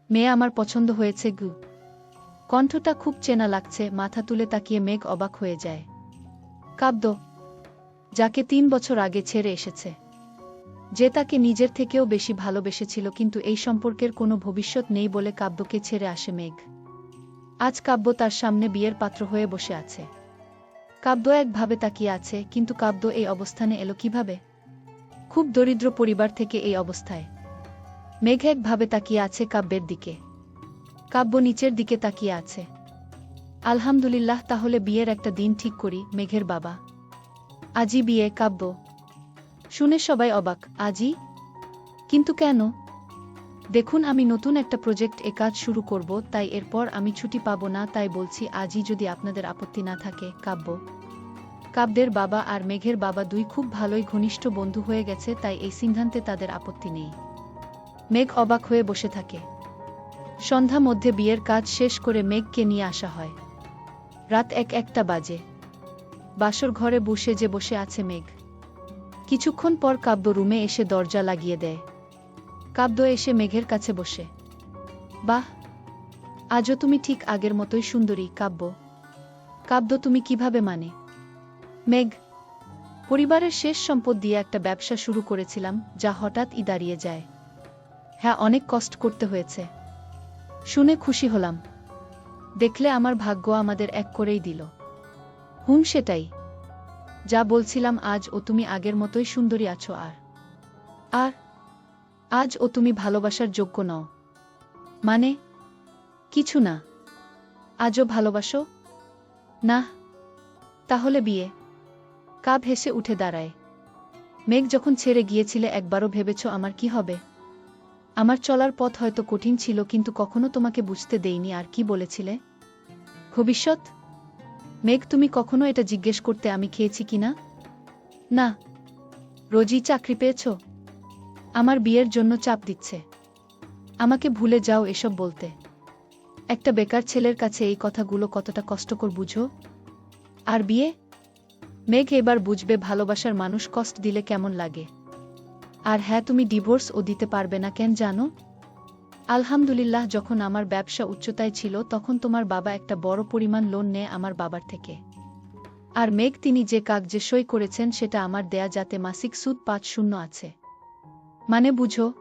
মেয়ে আমার পছন্দ হয়েছে গু। কণ্ঠটা খুব চেনা লাগছে। মাথা তুলে তাকিয়ে মেঘ অবাক হয়ে যায়। কাব্য, যাকে ৩ বছর আগে ছেড়ে এসেছে, যে তাকে নিজের থেকেও বেশি ভালোবেসেছিল, কিন্তু এই সম্পর্কের কোনো ভবিষ্যৎ নেই বলে কাব্যকে ছেড়ে আসে মেঘ। আজ কাব্য তার সামনে বিয়ের পাত্র হয়ে বসে আছে। কাব্য একভাবে তাকিয়ে আছে, কিন্তু কাব্য এই অবস্থানে এলো কিভাবে? খুব দরিদ্র পরিবার থেকে এই অবস্থায়। মেঘ একভাবে তাকিয়ে আছে কাব্যের দিকে। কাব্য নিচের দিকে তাকিয়ে আছে। আলহামদুলিল্লাহ, তাহলে বিয়ের একটা দিন ঠিক করি। মেঘের বাবা, আজই বিয়ে? কাব্য শুনে সবাই অবাক। আজই? কিন্তু কেন? দেখুন, আমি নতুন একটা প্রজেক্ট কাজ শুরু করব, তাই এরপর আমি ছুটি পাবো না, তাই বলছি আজই, যদি আপনাদের আপত্তি না থাকে। কাব্যের বাবা আর মেঘের বাবা দুই খুব ভালোই ঘনিষ্ঠ বন্ধু হয়ে গেছে, তাই এই সিদ্ধান্তে তাদের আপত্তি নেই। মেঘ অবাক হয়ে বসে থাকে। সন্ধ্যা মধ্যে বিয়ের কাজ শেষ করে মেঘকে নিয়ে আসা হয়। রাত একটা বাজে। বাসর ঘরে বসে আছে মেঘ। কিছুক্ষণ পর কাব্য রুমে এসে দরজা লাগিয়ে দেয়। কাব্য এসে মেঘের কাছে বসে। বাহ, আজও তুমি ঠিক আগের মতোই সুন্দরী। কাব্য, তুমি কিভাবে? মানে? মেঘ, পরিবারের শেষ সম্পদ দিয়ে একটা ব্যবসা শুরু করেছিলাম, যা হঠাৎই দাঁড়িয়ে যায়। হ্যাঁ, অনেক কষ্ট করতে হয়েছে। শুনে খুশি হলাম। দেখলে আমার ভাগ্য আমাদের এক করেই দিল। সেটাই। যা বলছিলাম, আজ ও তুমি আগের মতোই সুন্দরী আছো। আর আজ ও তুমি ভালোবাসার যোগ্য নও। মানে? কিছু না। আজও ভালোবাসো না? তাহলে বিয়ে? কাব হেসে উঠে দাঁড়ায়। মেঘ, যখন ছেড়ে গিয়েছিলে একবারও ভেবেছ আমার কি হবে? আমার চলার পথ হয়তো কঠিন ছিল, কিন্তু কখনো তোমাকে বুঝতে দেইনি। আর কি বলেছিলে? ভবিষ্যৎ? মেঘ, তুমি কখনো এটা জিজ্ঞেস করতে আমি খেয়েছি কিনা? না। রোজই চাকরি পেয়েছ? আমার বিয়ের জন্য চাপ দিচ্ছে। আমাকে ভুলে যাও এসব বলতে। একটা বেকার ছেলের কাছে এই কথাগুলো কতটা কষ্টকর বুঝো? আর বিয়ে? মেঘ এবার বুঝবে ভালোবাসার মানুষ কষ্ট দিলে কেমন লাগে। আর হ্যাঁ, তুমি ডিভোর্সও দিতে পারবে না। কেন জানো? আলহামদুলিল্লাহ, যখন আমার ব্যবসা উচ্চতায় ছিল তখন তোমার বাবা একটা বড় পরিমাণ লোন নেয় আমার বাবার থেকে। আর মেঘ, তিনি যে কাগজে সই করেছেন সেটা আমার দেয়া, যাতে মাসিক সুদ ৫-০ আছে। মানে বুঝো?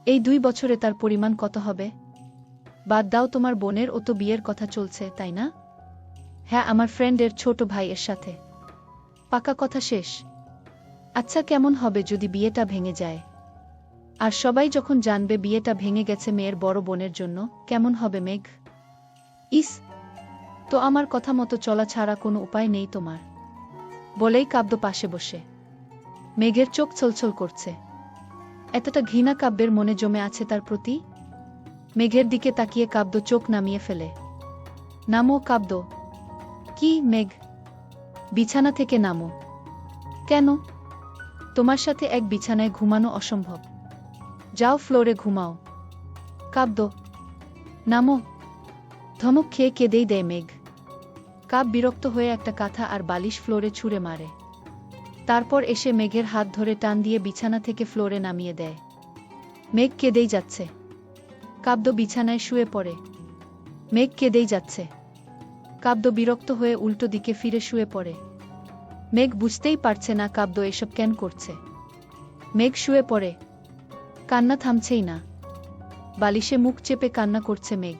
এই ২ বছরে তার পরিমাণ কত হবে? বাদ দাও, তোমার বোনের ও তো বিয়ের কথা চলছে, তাই না? হ্যাঁ, আমার ফ্রেন্ডের ছোট ভাই এর সাথে। পাকা কথা শেষ। আচ্ছা, কেমন হবে যদি বিয়েটা ভেঙে যায়? আর সবাই যখন জানবে বিয়েটা ভেঙে গেছে মেয়ের বড় বোনের জন্য, কেমন হবে মেঘ? ইস, তো আমার কথা মতো চলা ছাড়া কোনো উপায় নেই তোমার? বলেই কাব্য পাশে বসে। মেঘের চোখ ছলছল করছে। এতটা ঘৃণা কাব্যের মনে জমে আছে তার প্রতি। মেঘের দিকে তাকিয়ে কাব্য চোখ নামিয়ে ফেলে। নামো কাব্য। কি মেঘ? বিছানা থেকে নামো। কেন? তোমার সাথে এক বিছানায় ঘুমানো অসম্ভব। যাও, ফ্লোরে ঘুমাও। কাব্য, নামো। ধমক খেয়ে কেঁদেই দেয় মেঘ। কাব বিরক্ত হয়ে একটা কাঁথা আর বালিশ ফ্লোরে ছুঁড়ে মারে। তারপর এসে মেঘের হাত ধরে টান দিয়ে বিছানা থেকে ফ্লোরে নামিয়ে দেয়। মেঘ কেঁদেই যাচ্ছে। কাব্য বিছানায় শুয়ে পড়ে। মেঘ কেঁদেই যাচ্ছে। কাব্য বিরক্ত হয়ে উল্টো দিকে ফিরে শুয়ে পড়ে। মেঘ বুঝতেই পারছে না কাব্য এসব কেন করছে। মেঘ শুয়ে পড়ে। কান্না থামছেই না। বালিশে মুখ চেপে কান্না করছে মেঘ।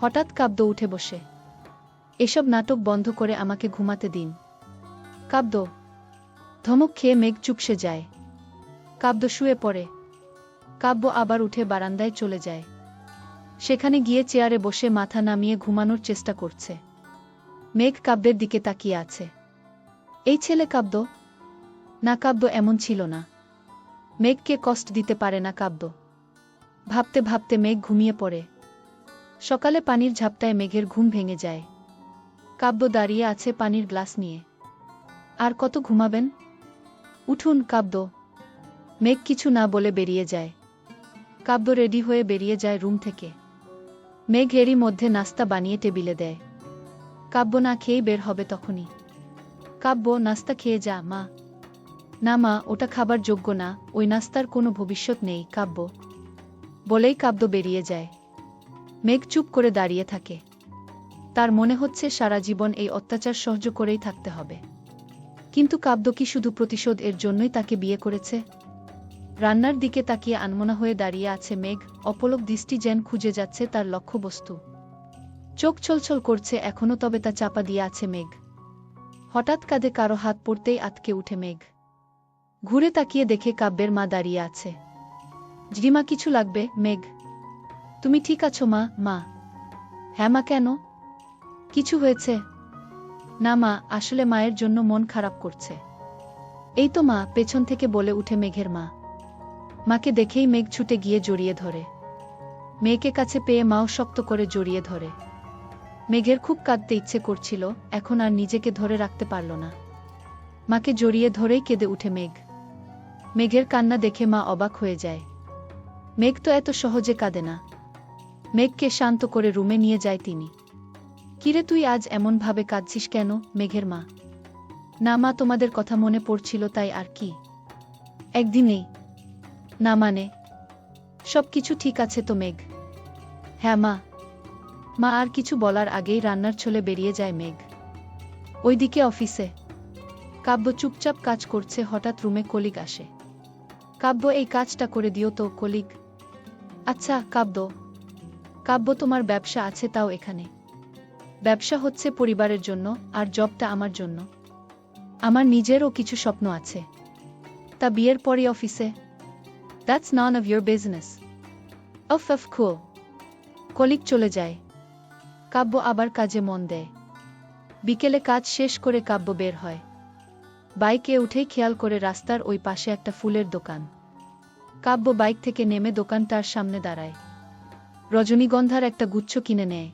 হঠাৎ কাব্য উঠে বসে। এসব নাটক বন্ধ করে আমাকে ঘুমাতে দিন। কাব্য। ধমক খেয়ে মেঘ চুপসে যায়। কাব্য শুয়ে পড়ে। কাব্য আবার উঠে বারান্দায় চলে যায়। সেখানে গিয়ে চেয়ারে বসে মাথা নামিয়ে ঘুমানোর চেষ্টা করছে। মেঘ কাব্যের দিকে তাকিয়ে আছে। এই ছেলে কাব্য? না, কাব্য এমন ছিল না। মেঘকে কষ্ট দিতে পারে না কাব্য। ভাবতে ভাবতে মেঘ ঘুমিয়ে পড়ে। সকালে পানির ঝাপটায় মেঘের ঘুম ভেঙে যায়। কাব্য দাঁড়িয়ে আছে পানির গ্লাস নিয়ে। আর কত ঘুমাবেন? উঠুন কাব্য। মেঘ কিছু না বলে বেরিয়ে যায়। কাব্য রেডি হয়ে বেরিয়ে যায় রুম থেকে। মেঘ এরই মধ্যে নাস্তা বানিয়ে টেবিলে দেয়। কাব্য না খেয়েই বের হবে তখনই। কাব্য, নাস্তা খেয়ে যা মা। না মা, ওটা খাবার যোগ্য না, ওই নাস্তার কোনো ভবিষ্যৎ নেই। কাব্য, বলেই কাব্য বেরিয়ে যায়। মেঘ চুপ করে দাঁড়িয়ে থাকে। তার মনে হচ্ছে সারা জীবন এই অত্যাচার সহ্য করেই থাকতে হবে। কিন্তু কাব্য কি শুধু প্রতিশোধ এর জন্যই তাকে বিয়ে করেছে? রান্নার দিকে তাকিয়ে আনমনা হয়ে দাঁড়িয়ে আছে মেঘ, অপলক দৃষ্টি যেন খুঁজে যাচ্ছে তার লক্ষ্যবস্তু। চোখ ছলছল করছে এখনো, তবে তা চাপা দিয়ে আছে মেঘ। হঠাৎ কাঁধে কারো হাত পড়তেই আটকে উঠে মেঘ। ঘুরে তাকিয়ে দেখে কাব্যের মা দাঁড়িয়ে আছে। জিমা, কিছু লাগবে? মেঘ, তুমি ঠিক আছো মা? মা, হ্যাঁ মা, কেন? কিছু হয়েছে? না মা, আসলে মায়ের জন্য মন খারাপ করছে। এই তো মা, পেছন থেকে বলে উঠে মেঘের মা। মাকে দেখেই মেঘ ছুটে গিয়ে জড়িয়ে ধরে। মেয়েকে কাছে পেয়ে মাও শক্ত করে জড়িয়ে ধরে। মেঘের খুব কাঁদতে ইচ্ছে করছিল, এখন আর নিজেকে ধরে রাখতে পারল না। মাকে জড়িয়ে ধরেই কেঁদে উঠে মেঘ। মেঘের কান্না দেখে মা অবাক হয়ে যায়। মেঘ তো এত সহজে কাঁদে না। মেঘকে শান্ত করে রুমে নিয়ে যায় তিনি। কিরে, তুই আজ এমনভাবে কাঁদছিস কেন? মেঘের মা। না মা, তোমাদের কথা মনে পড়ছিল তাই, আর কি। একদিনেই? না মানে, সব কিছু ঠিক আছে তো মেঘ? হ্যাঁ মা। মা আর কিছু বলার আগেই রান্নার ছলে বেরিয়ে যায় মেঘ। ওইদিকে অফিসে কাব্য চুপচাপ কাজ করছে, হঠাৎ রুমে কলিগ আসে। কাব্য, এই কাজটা করে দিও তো। কলিগ: আচ্ছা কাব্য। কাব্য, তোমার ব্যবসা আছে, তাও এখানে? ব্যবসা হচ্ছে পরিবারের জন্য, আর জবটা আমার জন্য। আমার নিজেরও কিছু স্বপ্ন আছে। তা বিয়ের পরই অফিসে? That's none of your business. Of cool. Colleague চলে যায়। কাব্য আবার কাজে মন দেয়। বিকেলে কাজ শেষ করে কাব্য বের হয়। বাইকে উঠেই খেয়াল করে রাস্তার ওই পাশে একটা ফুলের দোকান। কাব্য বাইক থেকে নেমে দোকানটার সামনে দাঁড়ায়। রজনীগন্ধার একটা গুচ্ছ কিনে নেয়।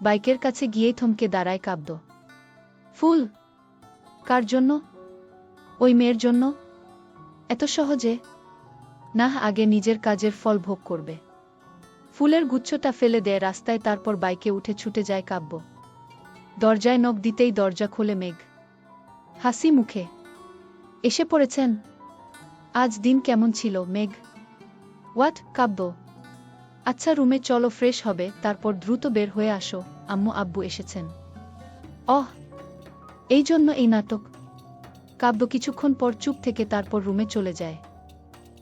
বাইকের কাছে গিয়েই থমকে দাঁড়ায় কাব্য। ফুল? কার জন্য? ওই মেয়ের জন্য? এত সহজে? না, আগে নিজের কাজের ফল ভোগ করবে। ফুলের গুচ্ছটা ফেলে দেয় রাস্তায়, তারপর বাইকে উঠে ছুটে যায় কাব্য। দরজায় নক দিতেই দরজা খোলে মেঘ, হাসি মুখে। এসে পড়েছেন? আজ দিন কেমন ছিল মেঘ? হোয়াট? কাব্য: আচ্ছা রুমে চলো, ফ্রেশ হবে, তারপর দ্রুত বের হয়ে আসো, আম্মু আব্বু এসেছেন। অহ, এই জন্য এই নাটক? কাব্য কিছুক্ষণ পর চুপ থেকে তারপর রুমে চলে যায়।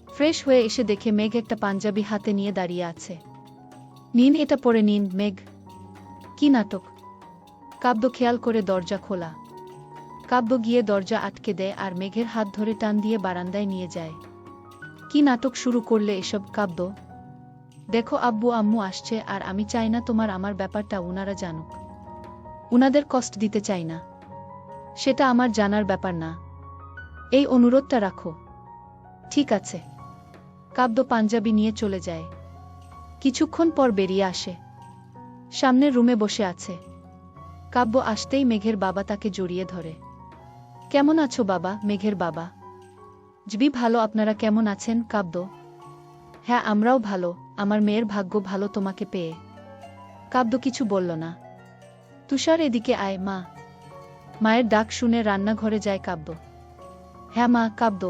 ফ্রেশ হয়ে এসে দেখে মেঘ একটা পাঞ্জাবি হাতে নিয়ে দাঁড়িয়ে আছে। নিন, এটা পরে নিন মেঘ। কি নাটক? কাব্য খেয়াল করে দরজা খোলা। কাব্য গিয়ে দরজা আটকে দেয় আর মেঘের হাত ধরে টান দিয়ে বারান্দায় নিয়ে যায়। কি নাটক শুরু করলে এসব? কাব্য, দেখো আব্বু আম্মু আসছে, আর আমি চাই না তোমার আমার ব্যাপারটা উনারা জানুক। উনাদের কষ্ট দিতে চাই না। সেটা আমার জানার ব্যাপার না। এই অনুরোধটা রাখো। ঠিক আছে। কাব্য পাঞ্জাবি নিয়ে চলে যায়। কিছুক্ষণ পর বেরিয়ে আসে। সামনের রুমে বসে আছে। কাব্য আসতেই মেঘের বাবা তাকে জড়িয়ে ধরে। কেমন আছো বাবা? মেঘের বাবা: জবি ভালো, আপনারা কেমন আছেন? কাব্য: হ্যাঁ, আমরাও ভালো, আমার মেয়ের ভাগ্য ভালো তোমাকে পেয়ে। কাব্য কিছু বলল না। তুষার, এদিকে আয় মা। মায়ের ডাক শুনে রান্নাঘরে যায় কাব্য। হ্যাঁ মা। কাব্য: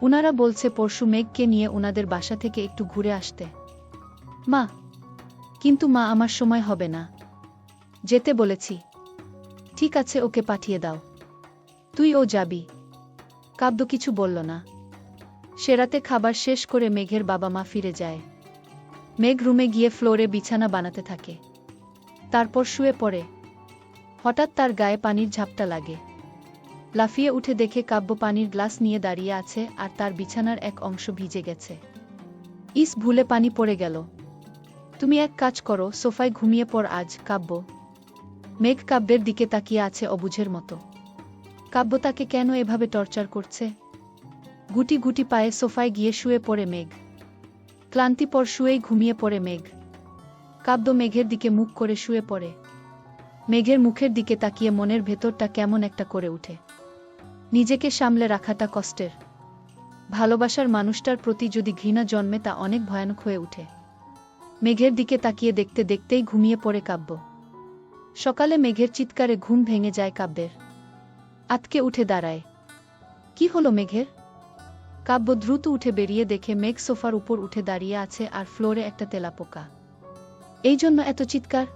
উনারা বলছে পরশু মেঘকে নিয়ে উনাদের বাসা থেকে একটু ঘুরে আসতে। মা: কিন্তু মা, আমার সময় হবে না। যেতে বলেছি। ঠিক আছে, ওকে পাঠিয়ে দাও। তুই ও যাবি? কাব্য কিছু বলল না। সে রাতে খাবার শেষ করে মেঘের বাবা মা ফিরে যায়। মেঘ রুমে গিয়ে ফ্লোরে বিছানা বানাতে থাকে। তারপর শুয়ে পড়ে। হঠাৎ তার গায়ে পানির ঝাপটা লাগে। লাফিয়ে উঠে দেখে কাব্য পানির গ্লাস নিয়ে দাঁড়িয়ে আছে, আর তার বিছানার এক অংশ ভিজে গেছে। ইস, ভুলে পানি পড়ে গেল। তুমি এক কাজ করো, সোফায় ঘুমিয়ে পড় আজ। কাব্য। মেঘ কাব্যের দিকে তাকিয়ে আছে অবুঝের মতো। কাব্য তাকে কেন এভাবে টর্চার করছে? গুটি গুটি পায়ে সোফায় গিয়ে শুয়ে পড়ে মেঘ। ক্লান্তিপর শুয়েই ঘুমিয়ে পড়ে মেঘ। কাব্য মেঘের দিকে মুখ করে শুয়ে পড়ে। মেঘের মুখের দিকে তাকিয়ে মনের ভেতরটা কেমন একটা করে উঠে। নিজেকে সামলে রাখাটা কষ্টের। ভালোবাসার মানুষটার প্রতি যদি ঘৃণা জন্মে তা অনেক ভয়ানক হয়ে উঠে। মেঘের দিকে তাকিয়ে দেখতে দেখতেই ঘুমিয়ে পড়ে কাব্য। সকালে মেঘের চিৎকারে ঘুম ভেঙে যায় কাব্যের। আতকে উঠে দাঁড়ায়। কি হলো মেঘের? কাব্য দ্রুত উঠে বেরিয়ে দেখে মেঘ সোফার উপর উঠে দাঁড়িয়ে আছে আর ফ্লোরে একটা তেলাপোকা। এই জন্য এত চিৎকার?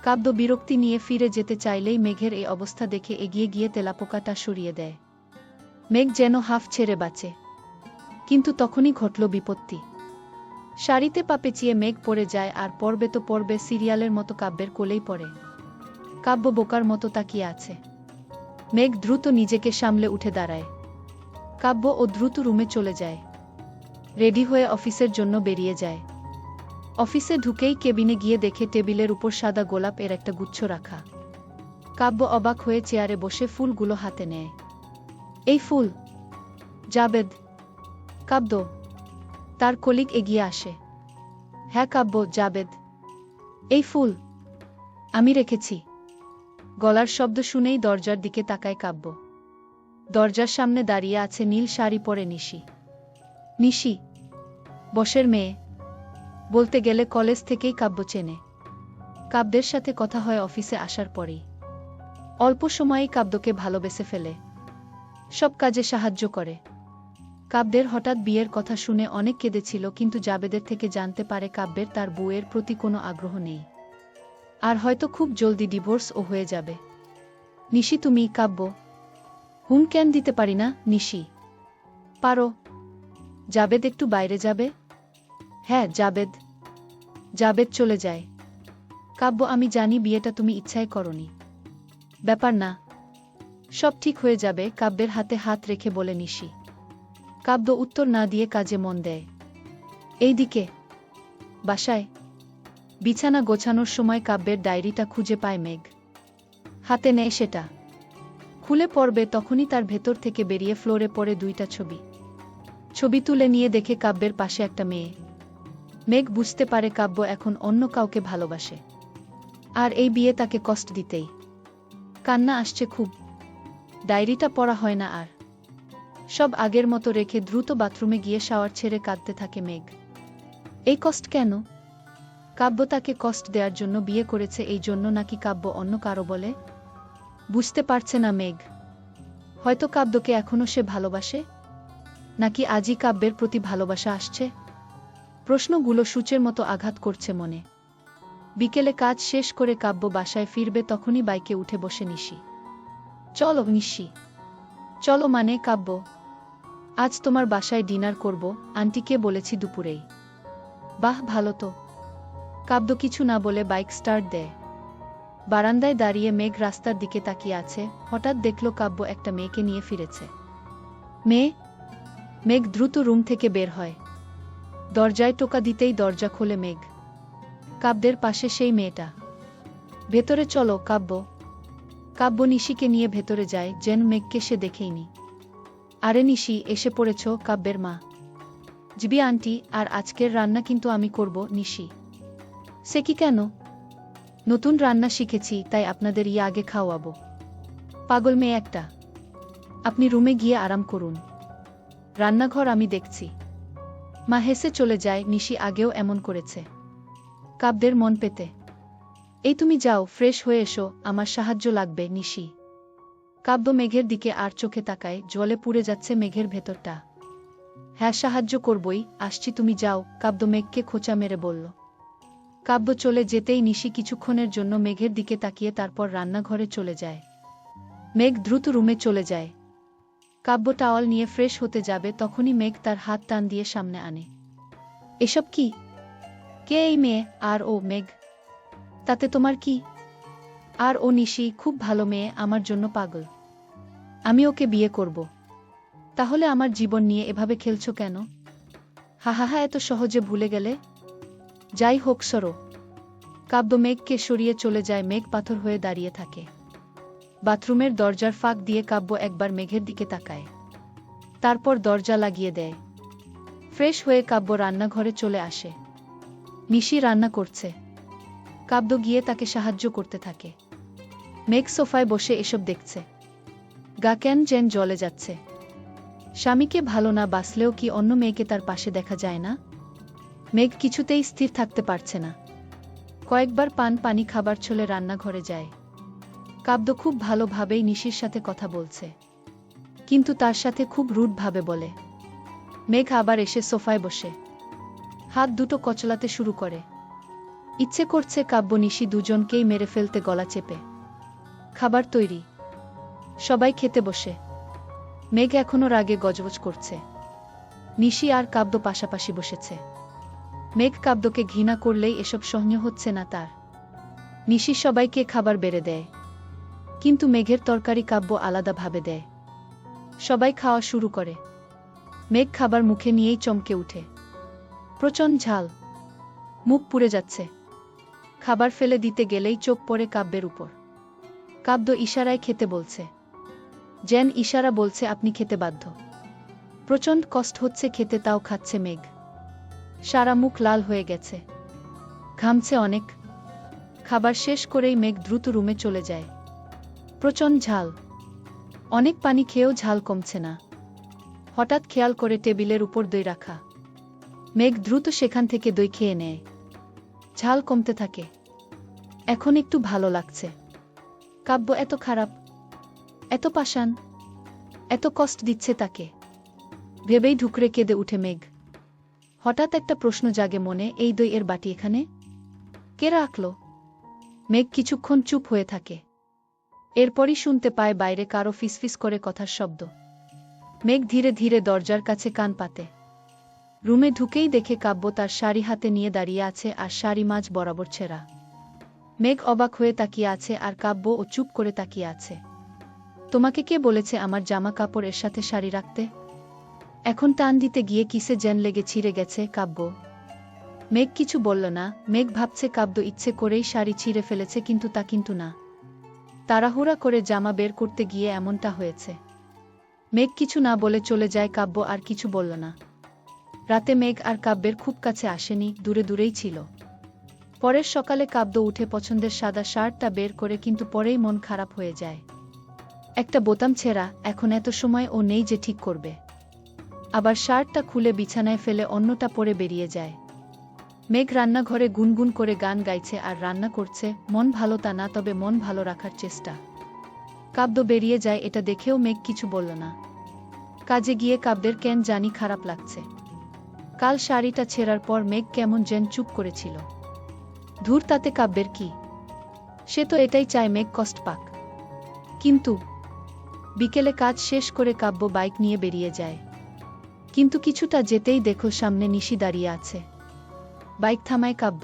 কাব্য বিরক্তি নিয়ে ফিরে যেতে চাইলেই মেঘের এই অবস্থা দেখে এগিয়ে গিয়ে তেলাপোকাটা সরিয়ে দেয়। মেঘ যেন হাফ ছেড়ে বাঁচে। কিন্তু তখনই ঘটল বিপত্তি। শাড়িতে পা পেঁচিয়ে মেঘ পড়ে যায় আর পড়বে তো পড়বে, সিরিয়ালের মতো কাব্যের কোলেই পড়ে। কাব্য বোকার মতো তাকিয়ে আছে। মেঘ দ্রুত নিজেকে সামলে উঠে দাঁড়ায়। কাব্য ও দ্রুত রুমে চলে যায়। রেডি হয়ে অফিসের জন্য বেরিয়ে যায়। অফিসে ঢুকেই কেবিনে গিয়ে দেখে টেবিলের উপর সাদা গোলাপ এর একটা গুচ্ছ রাখা। কাব্য অবাক হয়ে চেয়ারে বসে ফুলগুলো হাতে নেয়। এই ফুল? জাবেদ। কাব্য। তার কলিগ এগিয়ে আসে। হ্যাঁ কাব্য, জাবেদ। এই ফুল আমি রেখেছি। গলার শব্দ শুনেই দরজার দিকে তাকায় কাব্য। দরজার সামনে দাঁড়িয়ে আছে নীল শাড়ি পরে নিশি। নিশি বসের মেয়ে। বলতে গেলে কলেজ থেকেই কাব্য চেনে। কাব্যের সাথে কথা হয় অফিসে আসার পরেই। অল্প সময়েই কাব্যকে ভালোবেসে ফেলে। সব কাজে সাহায্য করে। কাব্যের হঠাৎ বিয়ের কথা শুনে অনেক কেঁদেছিল, কিন্তু জাবেদের থেকে জানতে পারে কাব্যের তার বউয়ের প্রতি কোনো আগ্রহ নেই। আর হয়তো খুব জলদি ডিভোর্সও হয়ে যাবে। নিশি তুমি? কাব্য। কেন দিতে পারি না নিশি। পারো। জাবেদ একটু বাইরে যাবে? হ্যাঁ জাবেদ। জাবেদ চলে যায়। কাব্য আমি জানি বিয়েটা তুমি ইচ্ছায় করনি। ব্যাপার না, সব ঠিক হয়ে যাবে, কাব্যের হাতে হাত রেখে বলে নিশি। কাব্য উত্তর না দিয়ে কাজে মন দেয়। এইদিকে বাসায় বিছানা গোছানোর সময় কাব্যের ডায়েরিটা খুঁজে পায় মেঘ। হাতে নেয় সেটা। খুলে পড়বে তখনই তার ভেতর থেকে বেরিয়ে ফ্লোরে পড়ে দুইটা ছবি। ছবি তুলে নিয়ে দেখে কাব্যের পাশে একটা মেয়ে। মেঘ বুঝতে পারে কাব্য এখন অন্য কাউকে ভালোবাসে। আর এই বিয়ে তাকে কষ্ট দিতেই। কান্না আসছে খুব। ডায়েরিটা পড়া হয় না আর। সব আগের মতো রেখে দ্রুত বাথরুমে গিয়ে শাওয়ার ছেড়ে কাঁদতে থাকে মেঘ। এই কষ্ট কেন? কাব্য তাকে কষ্ট দেওয়ার জন্য বিয়ে করেছে, এই জন্য নাকি কাব্য অন্য কারো বলে? বুঝতে পারছে না মেঘ। হয়তো কাব্যকে এখনো সে ভালোবাসে, নাকি আজই কাব্যের প্রতি ভালোবাসা আসছে। প্রশ্নগুলো সূচের মতো আঘাত করছে মনে। বিকেলে কাজ শেষ করে কাব্য বাসায় ফিরবে তখনই বাইকে উঠে বসে নিশি। চলো নিশি। চলো মানে কাব্য, আজ তোমার বাসায় ডিনার করব, আন্টিকে বলেছি দুপুরেই। বাহ ভালো তো। কাব্য কিছু না বলে বাইক স্টার্ট দেয়। বারান্দায় দাঁড়িয়ে মেঘ রাস্তার দিকে তাকিয়ে আছে। হঠাৎ দেখল কাব্য একটা মেয়েকে নিয়ে ফিরেছে। মেয়ে? মেঘ দ্রুত রুম থেকে বের হয়। দরজায় টোকা দিতেই দরজা খোলে মেঘ। কাব্যের পাশে সেই মেয়েটা। ভেতরে চলো কাব্য। কাব্য নিশিকে নিয়ে ভেতরে যায়, যেন মেঘকে সে দেখেইনি। আরে নিশি, এসে পড়েছ? কাব্যের মা। জিবি আন্টি, আর আজকের রান্না কিন্তু আমি করব। নিশি। সে কি কেন? নতুন রান্না শিখেছি, তাই আপনাদের আগে খাওয়াবো। পাগল মেয়ে একটা। আপনি রুমে গিয়ে আরাম করুন, রান্নাঘর আমি দেখছি। মা হেসে চলে যায়। নিশি আগেও এমন করেছে কাব্যের মন পেতে। এই তুমি যাও, ফ্রেশ হয়ে এসো, আমার সাহায্য লাগবে। নিশি। কাব্য মেঘের দিকে আর চোখে তাকায়। জলে পুড়ে যাচ্ছে মেঘের ভেতরটা। হ্যাঁ সাহায্য করবই, আসছি, তুমি যাও। কাব্য মেঘকে খোঁচা মেরে বলল। কাব্য চলে যেতেই নিশি কিছুক্ষণের জন্য মেঘের দিকে তাকিয়ে তারপর রান্নাঘরে চলে যায়। মেঘ দ্রুত রুমে চলে যায়। কাব্য টাওয়াল নিয়ে ফ্রেশ হতে যাবে তখনই মেঘ তার হাত টান দিয়ে সামনে আনে। এসব কি? কে এই মেয়ে? আর ও মেঘ? তাতে তোমার কি? আর ও নিশি, খুব ভালো মেয়ে, আমার জন্য পাগল। আমি ওকে বিয়ে করব। তাহলে আমার জীবন নিয়ে এভাবে খেলছো কেন? হা হা হা, এত সহজে ভুলে গেলে? যাই হোক সরো। কাব্য মেঘকে সরিয়ে চলে যায়। মেঘ পাথর হয়ে দাঁড়িয়ে থাকে। বাথরুমের দরজার ফাঁক দিয়ে কাব্য একবার মেঘের দিকে তাকায়। তারপর দরজা লাগিয়ে দেয়। ফ্রেশ হয়ে কাব্য রান্নাঘরে চলে আসে। নিশি রান্না করছে। কাব্য গিয়ে তাকে সাহায্য করতে থাকে। মেঘ সোফায় বসে এসব দেখছে। গা কেন যেন জ্বলে যাচ্ছে। স্বামীকে ভালো না বাসলেও কি অন্য মেয়েকে তার পাশে দেখা যায় না? মেঘ কিছুতেই স্থির থাকতে পারছে না। কয়েকবার পানি খাবার ছলে রান্নাঘরে যায়। কাব্য খুব ভালোভাবেই নিশির সাথে কথা বলছে, কিন্তু তার সাথে খুব রুড ভাবে বলে। মেঘ আবার এসে সোফায় বসে হাত দুটো কচলাতে শুরু করে। ইচ্ছে করছে কাব্য নিশি দুজনকেই মেরে ফেলতে গলা চেপে। খাবার তৈরি, সবাই খেতে বসে। মেঘ এখনো রাগে গজগজ করছে। নিশি আর কাব্য পাশাপাশি বসেছে। মেঘ কাব্যকে ঘৃণা করলেই এসব সহ্য হচ্ছে না তার। নিশি সবাইকে খাবার বেড়ে দেয়, কিন্তু মেঘের তরকারি কাব্য আলাদাভাবে দেয়। সবাই খাওয়া শুরু করে। মেঘ খাবার মুখে নিয়েই চমকে উঠে। প্রচণ্ড ঝাল, মুখ পুড়ে যাচ্ছে। খাবার ফেলে দিতে গেলেই চোখ পড়ে কাব্যের উপর। কাব্য ইশারায় খেতে বলছে, যেন ইশারা বলছে আপনি খেতে বাধ্য। প্রচণ্ড কষ্ট হচ্ছে খেতে, তাও খাচ্ছে মেঘ। সারা মুখ লাল হয়ে গেছে, ঘামছে অনেক। খাবার শেষ করেই মেঘ দ্রুত রুমে চলে যায়। প্রচণ্ড ঝাল, অনেক পানি খেয়েও ঝাল কমছে না। হঠাৎ খেয়াল করে টেবিলের উপর দই রাখা। মেঘ দ্রুত সেখান থেকে দই খেয়ে নেয়। ঝাল কমতে থাকে। এখন একটু ভালো লাগছে। কাব্য এত খারাপ, এত পাষাণ, এত কষ্ট দিচ্ছে তাকে ভেবেই ঢুকরে কেঁদে উঠে মেঘ। হঠাৎ একটা প্রশ্ন জাগে মনে, এই দই এর বাটি এখানে কে রাখল? মেঘ কিছুক্ষণ চুপ হয়ে থাকে। এরপরই শুনতে পায় বাইরে কারো ফিসফিস করে কথার শব্দ। মেঘ ধীরে ধীরে দরজার কাছে কান পাতে। রুমে ঢুকেই দেখে কাব্য তার শাড়ি হাতে নিয়ে দাঁড়িয়ে আছে, আর শাড়ি মাঝ বরাবর ছেঁড়া। মেঘ অবাক হয়ে তাকিয়ে আছে, আর কাব্য ও চুপ করে তাকিয়ে আছে। তোমাকে কে বলেছে আমার জামা কাপড় এর সাথে শাড়ি রাখতে? এখন টান দিতে গিয়ে কিসে যেন লেগে ছিঁড়ে গেছে। কাব্য মেঘ কিছু বলল না। মেঘ ভাবছে কাব্য ইচ্ছে করেই শাড়ি ছিঁড়ে ফেলেছে, কিন্তু তা কিন্তু না। তাড়াহুড়া করে জামা বের করতে গিয়ে এমনটা হয়েছে। মেঘ কিছু না বলে চলে যায়। কাব্য আর কিছু বলল না। রাতে মেঘ আর কাব্যের খুব কাছে আসেনি, দূরে দূরেই ছিল। পরের সকালে কাব্য উঠে পছন্দের সাদা শার্টটা বের করে, কিন্তু পরেই মন খারাপ হয়ে যায়। একটা বোতাম ছেঁড়া, এখন এত সময় ও নেই যে ঠিক করবে। আবার শার্টটা খুলে বিছানায় ফেলে অন্যটা পরে বেরিয়ে যায়। মেঘ রান্নাঘরে গুনগুন করে গান গাইছে আর রান্না করছে। মন ভালো তা না, তবে মন ভালো রাখার চেষ্টা। কাব্য বেরিয়ে যায়, এটা দেখেও মেঘ কিছু বলল না। কাজে গিয়ে কাব্যের কেন জানি খারাপ লাগছে। কাল শাড়িটা ছেঁড়ার পর মেঘ কেমন যেন চুপ করেছিল। ধুর, তাতে কাব্যের কি? সে তো এটাই চায় মেঘ কষ্ট পাক। কিন্তু বিকেলে কাজ শেষ করে কাব্য বাইক নিয়ে বেরিয়ে যায়। কিন্তু কিছুটা যেতেই দেখো সামনে নিশি দাঁড়িয়ে আছে। বাইক থামায় কাব্য।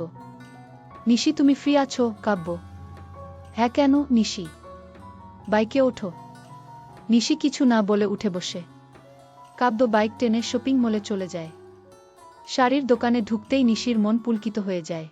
নিশি, তুমি ফ্রি আছো? কাব্য: হ্যাঁ, কেন? নিশি: বাইকে ওঠো। নিশি কিছু না বলে উঠে বসে। কাব্য বাইক টেনে শপিং মলে চলে যায়। শাড়ির দোকানে ঢুকতেই নিশির মন পুলকিত হয়ে যায়।